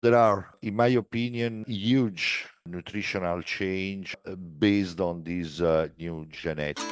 There are, in my opinion, huge nutritional change based on these new genetics.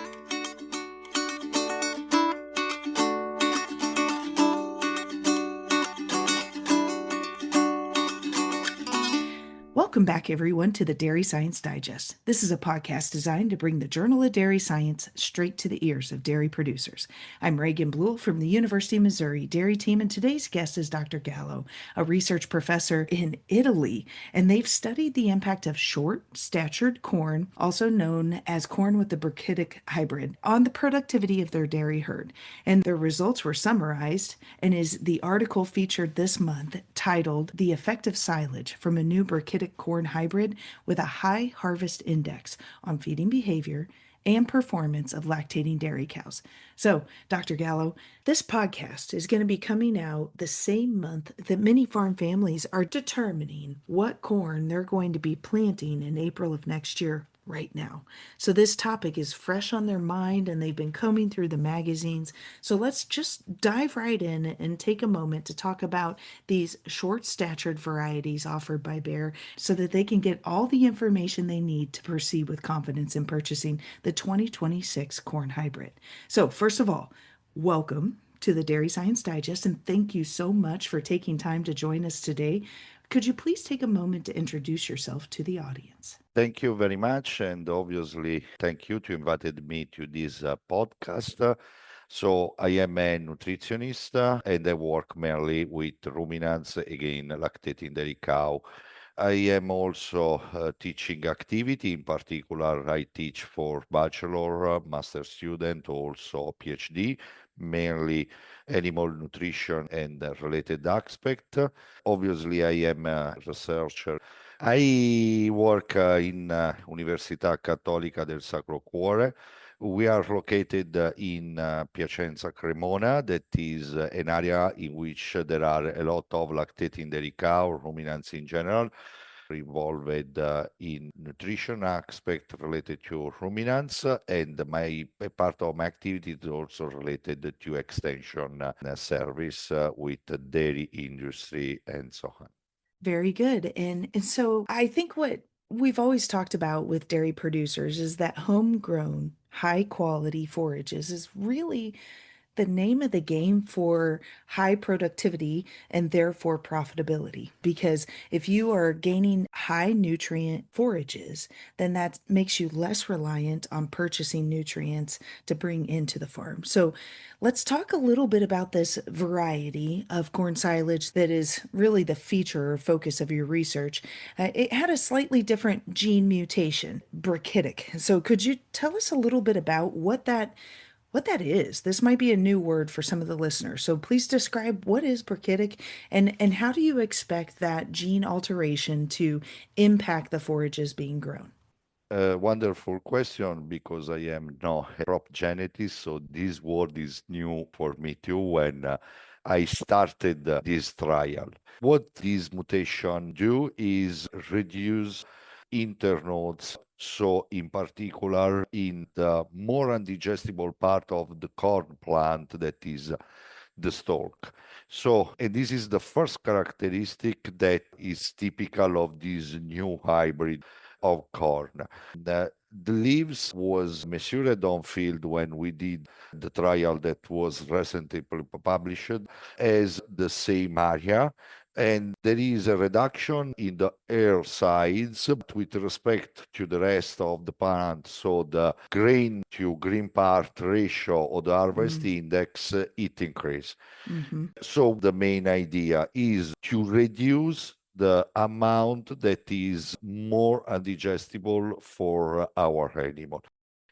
Welcome back, everyone, to the Dairy Science Digest. This is a podcast designed to bring the Journal of Dairy Science straight to the ears of dairy producers. I'm Reagan Blewell from the University of Missouri Dairy Team, and today's guest is Dr. Gallo, a research professor in Italy, and they've studied the impact of short-statured corn, also known as corn with the Brachytic hybrid, on the productivity of their dairy herd. And their results were summarized and is the article featured this month titled "The Effect of Silage from a New Brachytic Corn Hybrid with a High Harvest Index on Feeding Behavior and Performance of Lactating Dairy Cows." So, Dr. Gallo, this podcast is going to be coming out the same month that many farm families are determining what corn they're going to be planting in April of next year right now. So this topic is fresh on their mind and they've been combing through the magazines. So let's just dive right in and take a moment to talk about these short-statured varieties offered by Bayer so that they can get all the information they need to proceed with confidence in purchasing the 2026 corn hybrid. So first of all, welcome to the Dairy Science Digest, and thank you so much for taking time to join us today. Could you please take a moment to introduce yourself to the audience? Thank you very much, and obviously, thank you to invited me to this podcast. So I am a nutritionist, and I work mainly with ruminants, again, lactating dairy cow. I am also teaching activity. In particular, I teach for bachelor, master student, also PhD, mainly animal nutrition and related aspect. Obviously, I am a researcher. I work in Università Cattolica del Sacro Cuore. We are located in Piacenza Cremona. That is an area in which there are a lot of lactating dairy cow, ruminants in general, involved in nutrition aspect related to ruminants, and my a part of my activity is also related to extension service with the dairy industry and so on. Very good. And so I think what we've always talked about with dairy producers is that homegrown, high quality forages is really the name of the game for high productivity and therefore profitability. Because if you are gaining high nutrient forages, then that makes you less reliant on purchasing nutrients to bring into the farm. So let's talk a little bit about this variety of corn silage that is really the feature or focus of your research. It had a slightly different gene mutation, brachytic. So could you tell us a little bit about what that is? This might be a new word for some of the listeners. So please describe what is brachytic and how do you expect that gene alteration to impact the forages being grown? A wonderful question because I am no crop geneticist, so this word is new for me too when I started this trial. What this mutation do is reduce internodes, so in particular in the more undigestible part of the corn plant that is the stalk. So, and this is the first characteristic that is typical of this new hybrid of corn. The leaves was measured on field when we did the trial that was recently published as the same area. And there is a reduction in the air size with respect to the rest of the plant. So the grain to green part ratio or the harvest Mm, index, it increase. mhm. So the main idea is to reduce the amount that is more undigestible for our animal.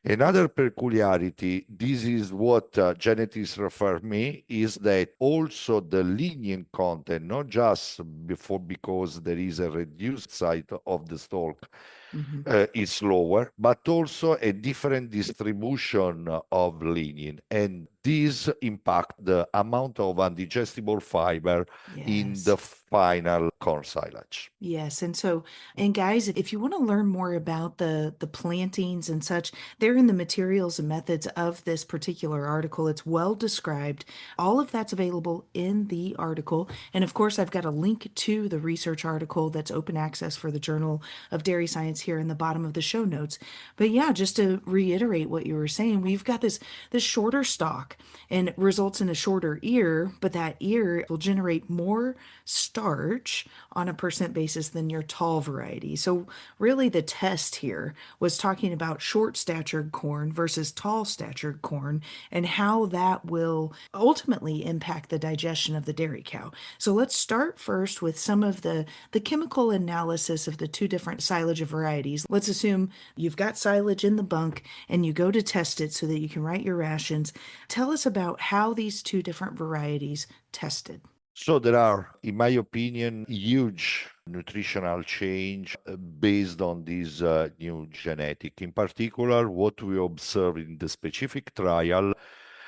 Another peculiarity, this is what genetics refer me, is that also the lignin content, not just before because there is a reduced site of the stalk, Mhm. is lower, but also a different distribution of lignin. And These impact the amount of undigestible fiber in the Yes. final corn silage. Yes. And guys, if you want to learn more about the plantings and such, they're in the materials and methods of this particular article. It's well described. All of that's available in the article. And of course, I've got a link to the research article that's open access for the Journal of Dairy Science here in the bottom of the show notes. But yeah, just to reiterate what you were saying, we've got this shorter stalk and it results in a shorter ear, but that ear will generate more starch on a percent basis than your tall variety. So really the test here was talking about short statured corn versus tall statured corn and how that will ultimately impact the digestion of the dairy cow. So let's start first with some of the chemical analysis of the two different silage varieties. Let's assume you've got silage in the bunk and you go to test it so that you can write your rations. Tell us about how these two different varieties tested. So there are, in my opinion, huge nutritional change based on this new genetic. In particular, what we observed in the specific trial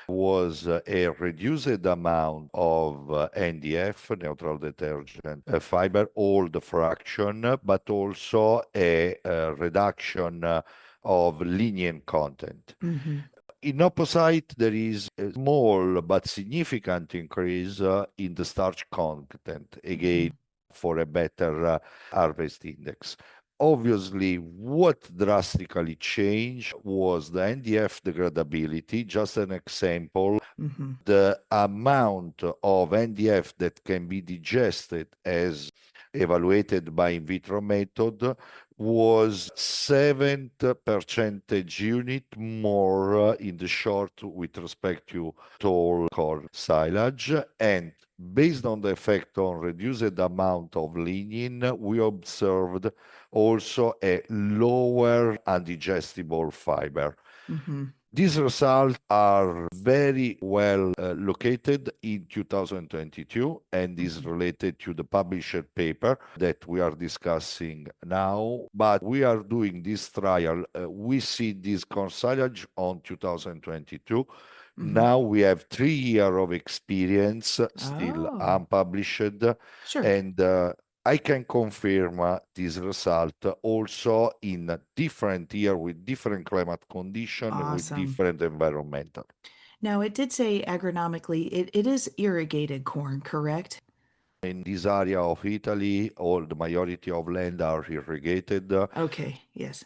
was a reduced amount of NDF, neutral detergent fiber, old fraction, but also a reduction of lignin content. Mm-hmm. In opposite, there is a small but significant increase in the starch content, again, for a better harvest index. Obviously, what drastically changed was the NDF degradability. Just an example, Mm-hmm. the amount of NDF that can be digested as evaluated by in vitro method was 7 percentage unit more in the short with respect to tall corn silage. And based on the effect on reduced amount of lignin, we observed also a lower undigestible fiber. Mm-hmm. These results are very well located in 2022 and is Mm-hmm. related to the published paper that we are discussing now. But we are doing this trial. We see this consilage on 2022. Mm-hmm. Now we have 3 years of experience, still Oh, unpublished, sure. and I can confirm this result also in a different year with different climate condition, with Awesome. different environmental. Now, it did say agronomically, it is irrigated corn, correct? In this area of Italy, all the majority of land are irrigated. Okay, yes.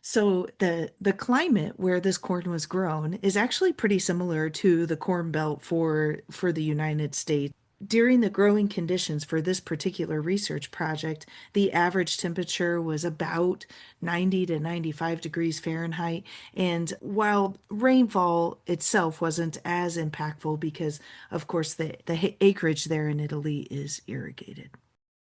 So the climate where this corn was grown is actually pretty similar to the corn belt for the United States. During the growing conditions for this particular research project, the average temperature was about 90 to 95 degrees Fahrenheit. And while rainfall itself wasn't as impactful because, of course, the acreage there in Italy is irrigated.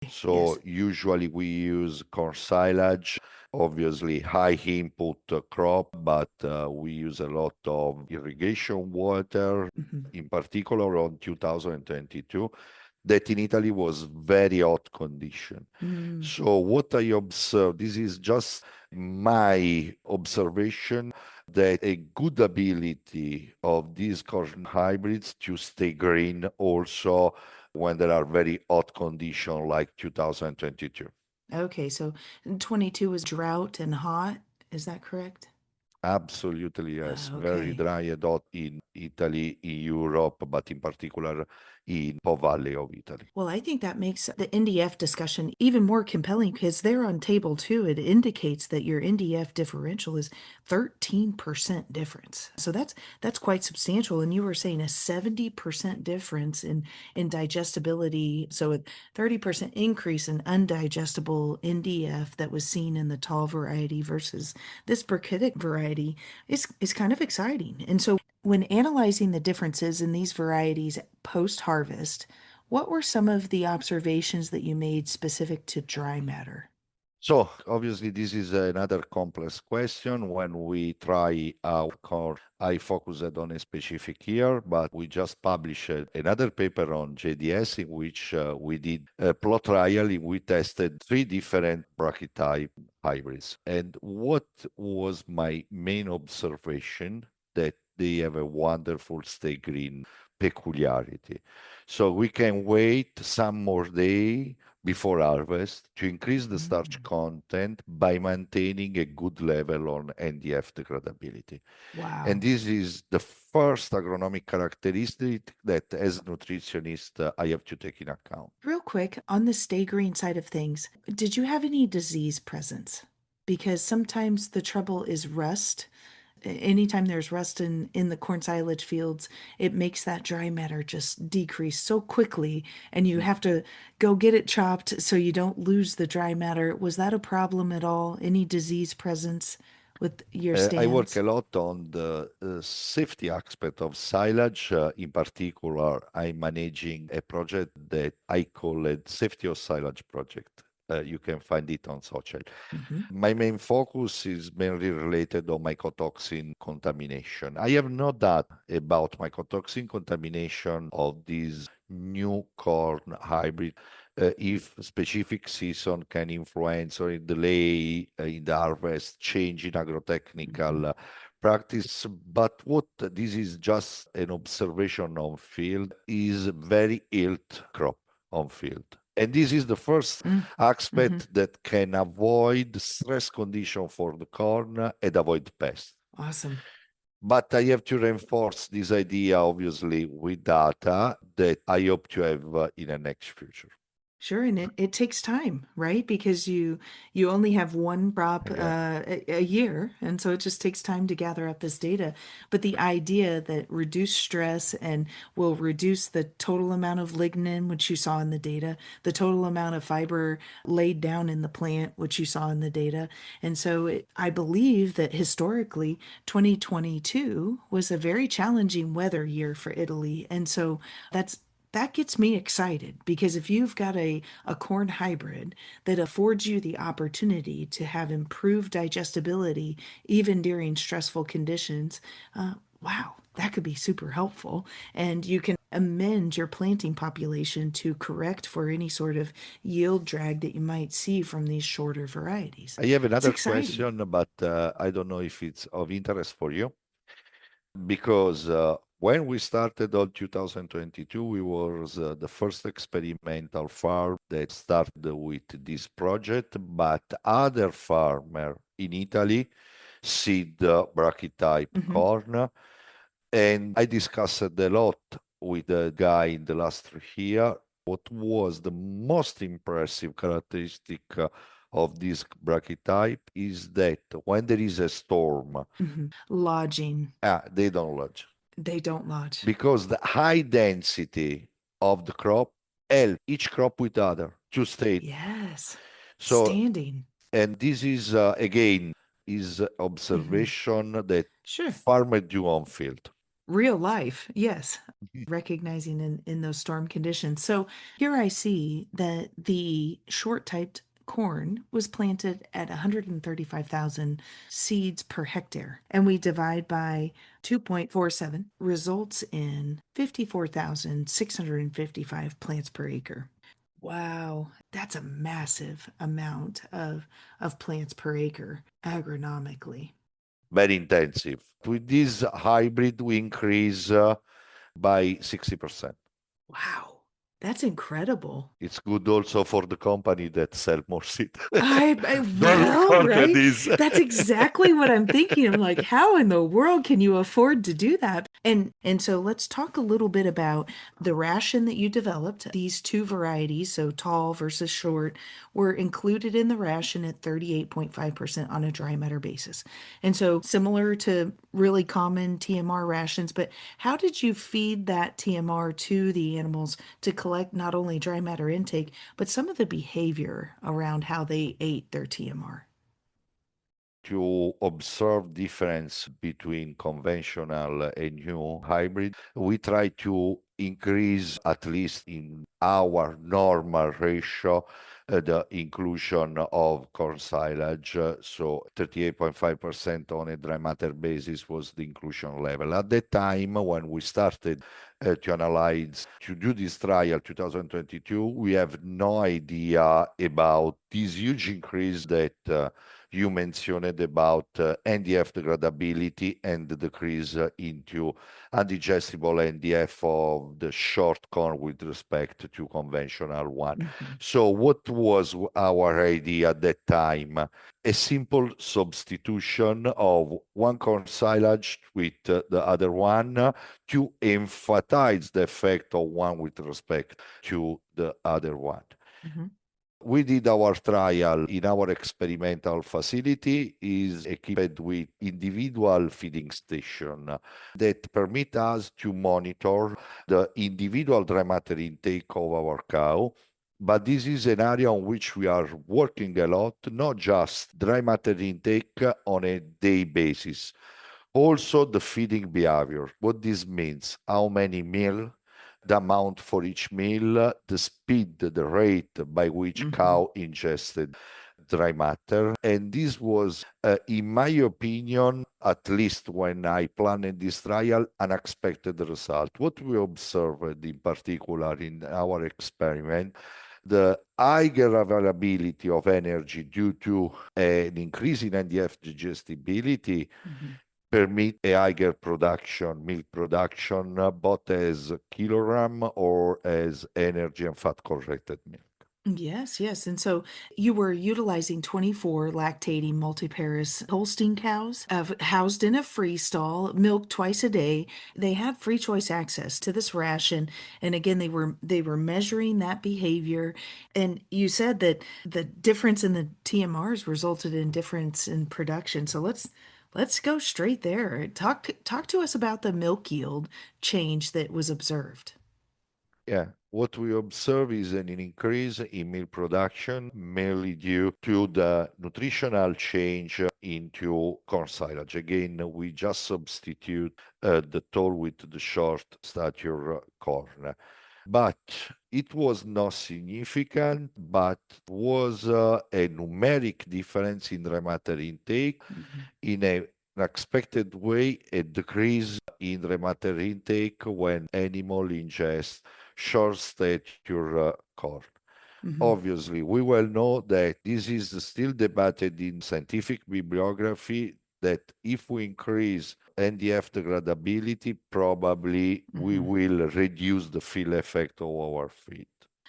So Yes. usually we use corn silage, obviously high input crop, but we use a lot of irrigation water, Mhm. in particular on 2022, that in Italy was very hot condition. Mm, So what I observed, this is just my observation, that a good ability of these corn hybrids to stay green also when there are very hot conditions like 2022. okay, so 22 was drought and hot. Is that correct? Absolutely, yes. Very Okay. dry and hot in Italy, in Europe, but in particular in Po Valley of Italy. Well, I think that makes the NDF discussion even more compelling because there on table two, it indicates that your NDF differential is 13% difference. So that's quite substantial. And you were saying a 70% difference in digestibility. So a 30% increase in undigestible NDF that was seen in the tall variety versus this Brachytic variety is kind of exciting. And so when analyzing the differences in these varieties post harvest, what were some of the observations that you made specific to dry matter? So obviously this is another complex question. When we try our core, I focused on a specific year, but we just published another paper on JDS in which we did a plot trial in we tested 3 different brachytype hybrids. And what was my main observation that they have a wonderful stay green peculiarity. So we can wait some more day before harvest to increase the starch Mm. content by maintaining a good level on NDF degradability. And Wow. this is the first agronomic characteristic that as a nutritionist I have to take in account. Real quick, on the stay green side of things, did you have any disease presence? Because sometimes the trouble is rust. Anytime there's rust in the corn silage fields, it makes that dry matter just decrease so quickly, and you have to go get it chopped so you don't lose the dry matter. Was that a problem at all? Any disease presence with your I work stands? a lot on the safety aspect of silage. In particular, I'm managing a project that I call it Safety of Silage Project. You can find it on social. Hmm. My main focus is mainly related on mycotoxin contamination. I have no doubt about mycotoxin contamination of this new corn hybrid. If specific season can influence or delay in the harvest, change in agrotechnical practice. But what this is just an observation on field is very yield crop on field. And this is the first Mm-hmm. aspect that can avoid stress condition for the corn and avoid pests. Awesome. But I have to reinforce this idea, obviously, with data that I hope to have in the next future. Sure, and it takes time, right? Because you only have one crop Yeah. a year, and so it just takes time to gather up this data. But the idea that reduced stress and will reduce the total amount of lignin, which you saw in the data, the total amount of fiber laid down in the plant, which you saw in the data, and so I believe that historically, 2022 was a very challenging weather year for Italy, and so that gets me excited because if you've got a corn hybrid that affords you the opportunity to have improved digestibility even during stressful conditions, wow, that could be super helpful. And you can amend your planting population to correct for any sort of yield drag that you might see from these shorter varieties. I have It's another exciting. question, but I don't know if it's of interest for you. Because when we started on 2022, we was the first experimental farm that started with this project, but other farmer in Italy seed brachytype Hmm. corn, and I discussed a lot with the guy in the last 3 years. What was the most impressive characteristic of this brachytype is that when there is a storm, Hmm. Lodging, they don't lodge they don't lodge. because the high density of the crop help each crop with other to stay. Yes. So, Standing. and this is again is Hmm. observation that Sure. farmer do on field. Real life, yes. Recognizing in those storm conditions. So here I see that the short typed corn was planted at 135,000 seeds per hectare, and we divide by 2.47 results in 54,655 plants per acre. Wow, that's a massive amount of plants per acre agronomically. Very intensive. With this hybrid, we increase by 60%. Wow, that's incredible. It's good also for the company that sell more seed. I Don't well, record right? this. That's exactly what I'm thinking. I'm like, how in the world can you afford to do that? And so let's talk a little bit about the ration that you developed. These two varieties, so tall versus short, were included in the ration at 38.5% on a dry matter basis. And so similar to really common TMR rations, but how did you feed that TMR to the animals to collect not only dry matter intake, but some of the behavior around how they ate their TMR? To observe difference between conventional and new hybrid, we try to increase, at least in our normal ratio, the inclusion of corn silage. So 38.5% on a dry matter basis was the inclusion level. At that time, when we started to analyze, to do this trial 2022, we have no idea about this huge increase that you mentioned about NDF degradability and the decrease into undigestible NDF of the short corn with respect to conventional one. So what was our idea at that time? A simple substitution of one corn silage with the other one to emphasize the effect of one with respect to the other one. We did our trial in our experimental facility is equipped with individual feeding station that permit us to monitor the individual dry matter intake of our cow. But this is an area on which we are working a lot, not just dry matter intake on a day basis, also the feeding behavior. What this means, how many meal, the amount for each meal, the speed, the rate by which cow ingested dry matter. And this was, in my opinion, at least when I planned this trial, unexpected result. What we observed in particular in our experiment, the higher availability of energy due to an increase in NDF digestibility permit a higher production, milk production, both as kilogram or as energy and fat corrected milk. Yes, yes. And so you were utilizing 24 lactating multiparous Holstein cows housed in a free stall, milked twice a day. They had free choice access to this ration. And again, they were measuring that behavior. And you said that the difference in the TMRs resulted in difference in production. So let's go straight there. Talk to us about the milk yield change that was observed. Yeah, what we observe is an increase in milk production, mainly due to the nutritional change into corn silage. Again, we just substitute the tall with the short stature corn. But it was not significant, but was a numeric difference in dry matter intake in an expected way, a decrease in dry matter intake when animal ingest short stature corn. Obviously, we well know that this is still debated in scientific bibliography that if we increase NDF degradability, probably we will reduce the fill effect of our feed.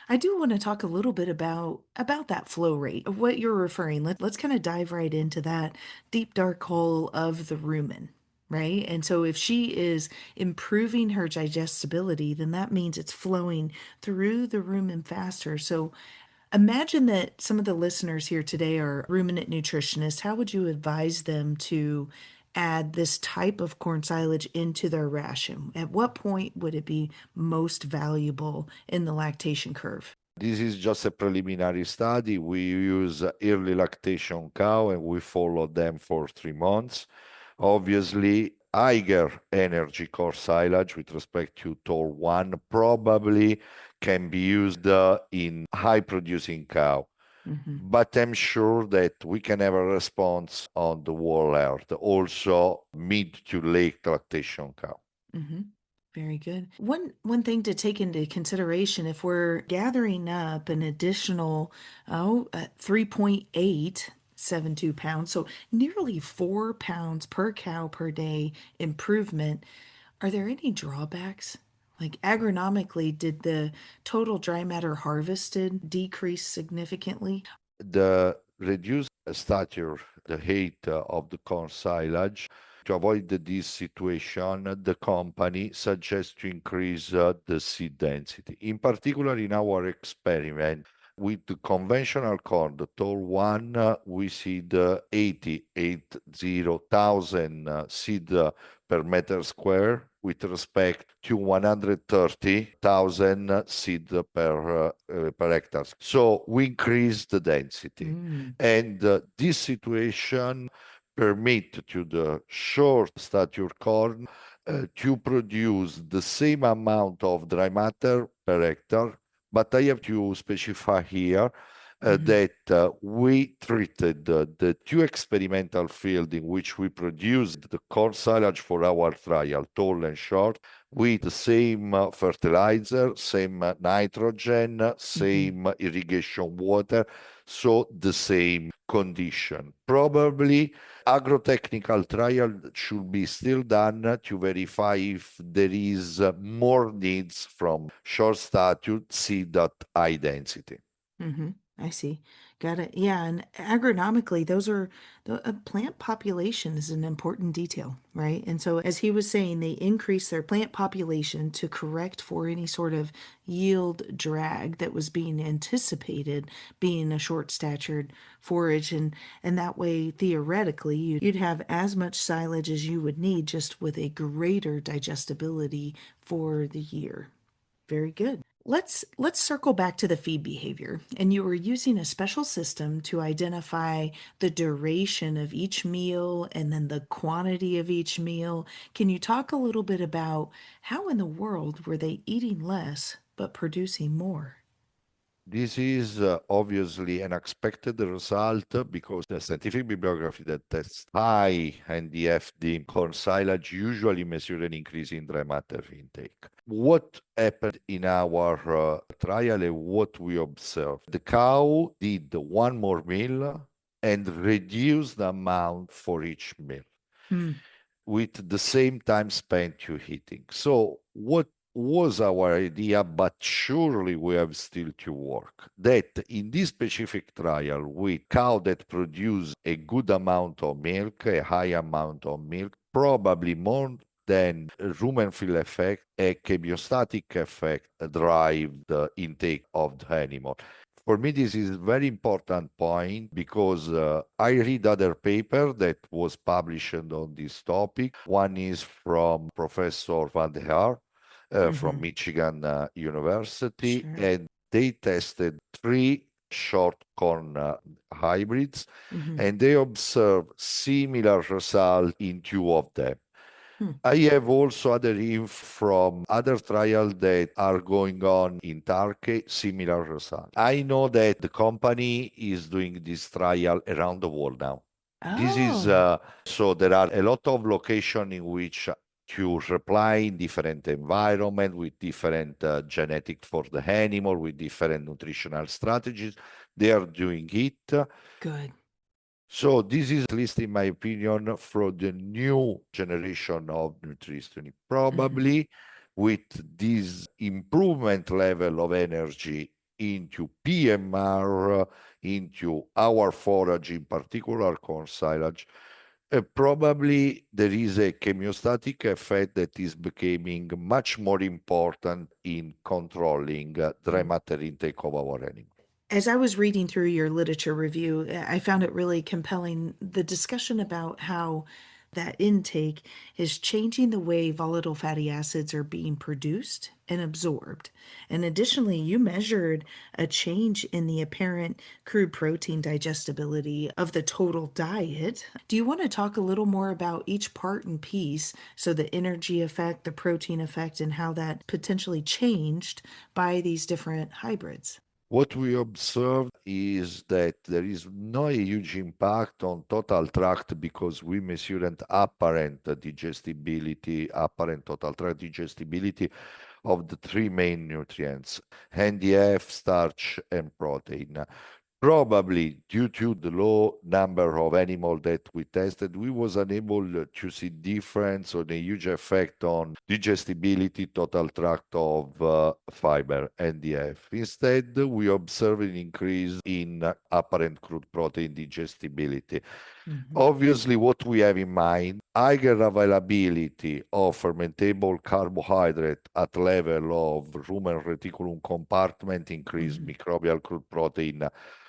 I do want to talk a little bit about that flow rate of what you're referring. Let's kind of dive right into that deep dark hole of the rumen, right? And so if she is improving her digestibility, then that means it's flowing through the rumen faster. So imagine that some of the listeners here today are ruminant nutritionists. How would you advise them to add this type of corn silage into their ration? At what point would it be most valuable in the lactation curve? This is just a preliminary study. We use early lactation cow and we follow them for 3 months. Obviously, higher energy core silage with respect to tall one probably can be used in high producing cow. But I'm sure that we can have a response on the whole earth, also mid to late lactation cow. Very good. One thing to take into consideration if we're gathering up an additional 3.872 pounds, so nearly 4 pounds per cow per day improvement, are there any drawbacks? Like agronomically, did the total dry matter harvested decrease significantly? The reduced stature, the height of the corn silage, to avoid this situation, the company suggests to increase the seed density. In particular, in our experiment, with the conventional corn, the tall one, we see the 80,000 seed per meter square with respect to 130,000 seed per hectare. So we increase the density. And this situation permit to the short stature corn to produce the same amount of dry matter per hectare. But I have to specify here that we treated the two experimental fields in which we produced the corn silage for our trial, tall and short, with the same fertilizer, same nitrogen, same irrigation water, so the same condition. Probably agrotechnical trial should be still done to verify if there is more needs from short stature, seed at high density. Mm-hmm. I see. Got it. Yeah, and agronomically, those are the plant population is an important detail, right? And so, as he was saying, they increase their plant population to correct for any sort of yield drag that was being anticipated being a short-statured forage, and that way, theoretically, you'd have as much silage as you would need, just with a greater digestibility for the year. Very good. Let's circle back to the feed behavior. And you were using a special system to identify the duration of each meal and then the quantity of each meal. Can you talk a little bit about how in the world were they eating less but producing more? This is obviously an expected result because the scientific bibliography that tests high NDFD corn silage usually measure an increase in dry matter intake. What happened in our trial and what we observed? The cow did one more meal and reduced the amount for each meal Hmm. with the same time spent to heating. So what was our idea, but surely we have still to work, that in this specific trial with cow that produce a good amount of milk, a high amount of milk, probably more than a rumen fill effect, a chemiostatic effect drive the intake of the animal. For me, this is a very important point because I read other paper that was published on this topic. One is from Professor Van der Haar Mm-hmm. from Michigan University, Sure. and they tested three short corn hybrids, Mm-hmm. and they observed similar results in two of them. Hmm. I have also other info from other trials that are going on in Turkey, similar results. I know that the company is doing this trial around the world now. This is Oh, so there are a lot of locations in which to reply in different environment with different genetic for the animal, with different nutritional strategies. They are doing it. good. So this is, at least in my opinion, for the new generation of nutrition. Mm-hmm. Probably with this improvement level of energy into PMR, into our forage, in particular corn silage, probably there is a chemiostatic effect that is becoming much more important in controlling dry matter intake of our animal. As I was reading through your literature review, I found it really compelling the discussion about how that intake is changing the way volatile fatty acids are being produced and absorbed. And additionally, you measured a change in the apparent crude protein digestibility of the total diet. Do you want to talk a little more about each part and piece? So, the energy effect, the protein effect, and how that potentially changed by these different hybrids? What we observed is that there is no huge impact on total tract because we measured apparent digestibility, apparent total tract digestibility of the three main nutrients, NDF, starch, and protein. Probably due to the low number of animals that we tested, we was unable to see difference or a huge effect on digestibility, total tract of fiber, NDF. Instead, we observed an increase in apparent crude protein digestibility. Mhm. Obviously, what we have in mind, higher availability of fermentable carbohydrate at level of rumen reticulum compartment increase Mhm. microbial crude protein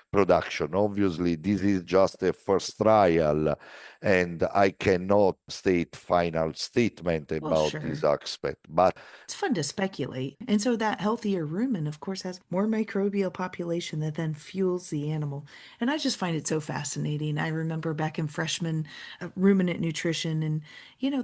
production. Obviously, this is just a first trial, and I cannot state final statement Well, about this sure. aspect. But It's fun to speculate. And so that healthier rumen, of course, has more microbial population that then fuels the animal. And I just find it so fascinating. I remember back in freshman ruminant nutrition and,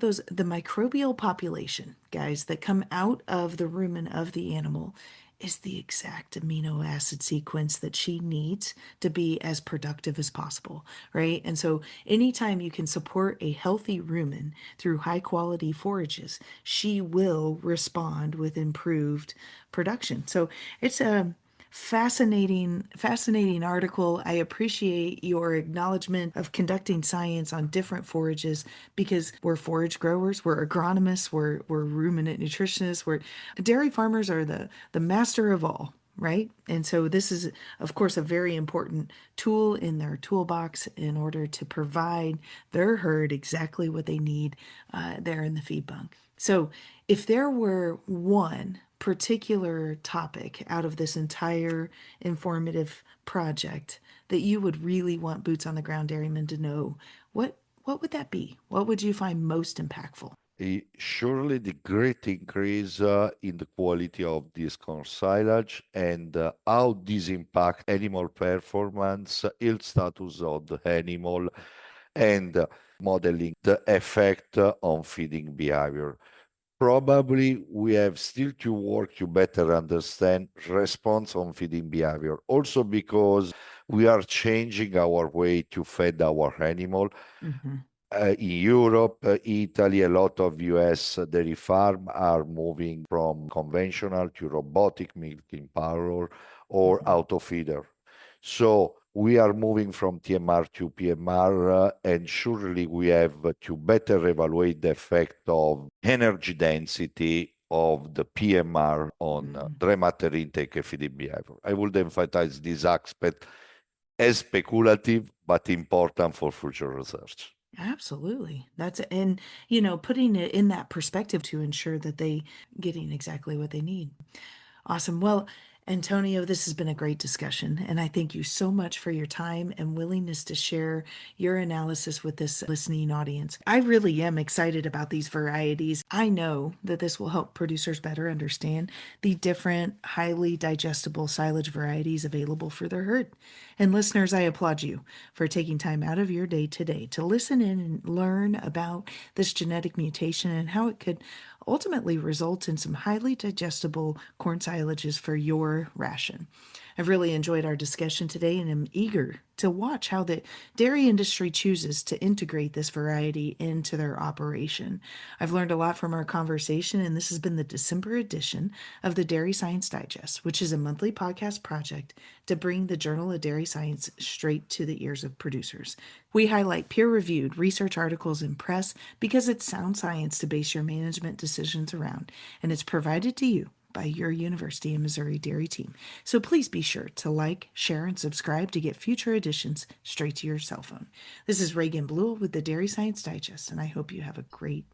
those, the microbial population, guys, that come out of the rumen of the animal is the exact amino acid sequence that she needs to be as productive as possible, right? And so anytime you can support a healthy rumen through high quality forages, she will respond with improved production. So it's a Fascinating article. I appreciate your acknowledgement of conducting science on different forages because we're forage growers, we're agronomists, we're ruminant nutritionists, we're dairy farmers are the master of all, right? And so this is, of course, a very important tool in their toolbox in order to provide their herd exactly what they need there in the feed bunk. So if there were one particular topic out of this entire informative project that you would really want boots on the ground dairymen to know, what would that be? What would you find most impactful? Surely the great increase in the quality of this corn silage and how this impact animal performance, yield status of the animal, and modeling the effect on feeding behavior. Probably we have still to work to better understand response on feeding behavior. Also because we are changing our way to feed our animal. Mm-hmm. In Europe, Italy, a lot of US dairy farm are moving from conventional to robotic milking parlor or Mm-hmm. auto feeder. So we are moving from TMR to PMR, and surely we have to better evaluate the effect of energy density of the PMR on Mm-hmm. dry matter intake and feeding behavior. I would emphasize this aspect as speculative but important for future research. Absolutely. And putting it in that perspective to ensure that they getting exactly what they need. Awesome. Well, Antonio, this has been a great discussion, and I thank you so much for your time and willingness to share your analysis with this listening audience. I really am excited about these varieties. I know that this will help producers better understand the different highly digestible silage varieties available for their herd. And listeners, I applaud you for taking time out of your day today to listen in and learn about this genetic mutation and how it could ultimately result in some highly digestible corn silages for your ration. I've really enjoyed our discussion today and am eager to watch how the dairy industry chooses to integrate this variety into their operation. I've learned a lot from our conversation, and this has been the December edition of the Dairy Science Digest, which is a monthly podcast project to bring the Journal of Dairy Science straight to the ears of producers. We highlight peer-reviewed research articles and press because it's sound science to base your management decisions around, and it's provided to you by your University of Missouri Dairy team. So please be sure to like, share, and subscribe to get future editions straight to your cell phone. This is Reagan Blewell with the Dairy Science Digest, and I hope you have a great